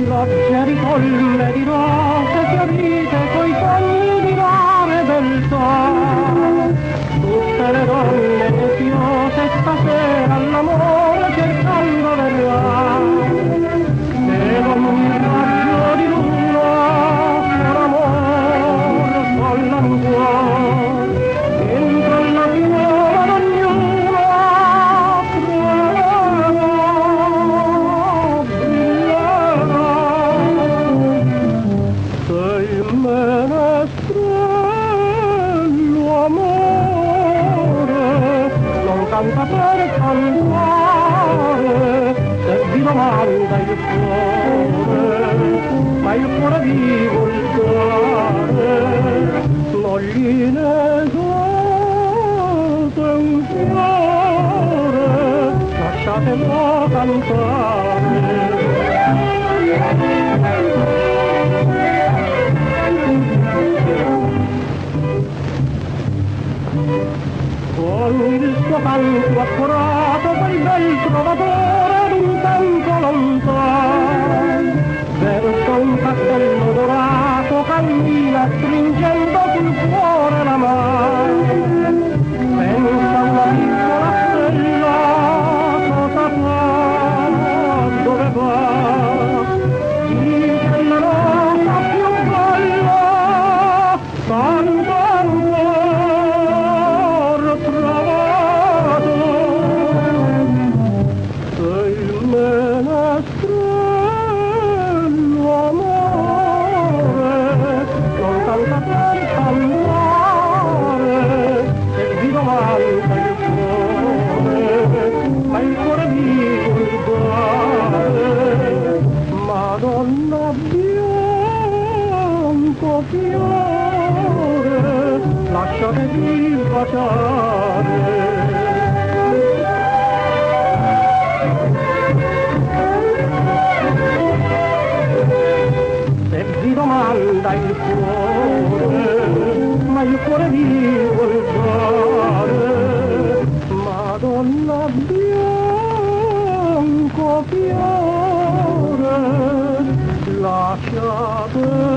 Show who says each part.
Speaker 1: Loggia di colme di rose fiorite coi fogli di rare beltà, tutte le donne deziose stasera all'amore cercando verrà, e con un raggio di luna con amore scolla un cuore, entra la fiora d'ognuno il menestrello amore non canta per cantare, se vi domanda il cuore, ma il cuore vi vuol dare, non gli ne date un fiore, lasciatelo cantare. Con il suo canto accorato quel bel trovatore ad un tempo lontano verso un castello dorato cammina stringendo sul cuore la mano, pensa una piccola stella cosa fa, dove va, dice la rosa più bella canta Madonna bianco fiore, lasciatevi baciare. Se vi domanda il cuore, ma il cuore vi vuol dare, Madonna bianco fiore, lasciate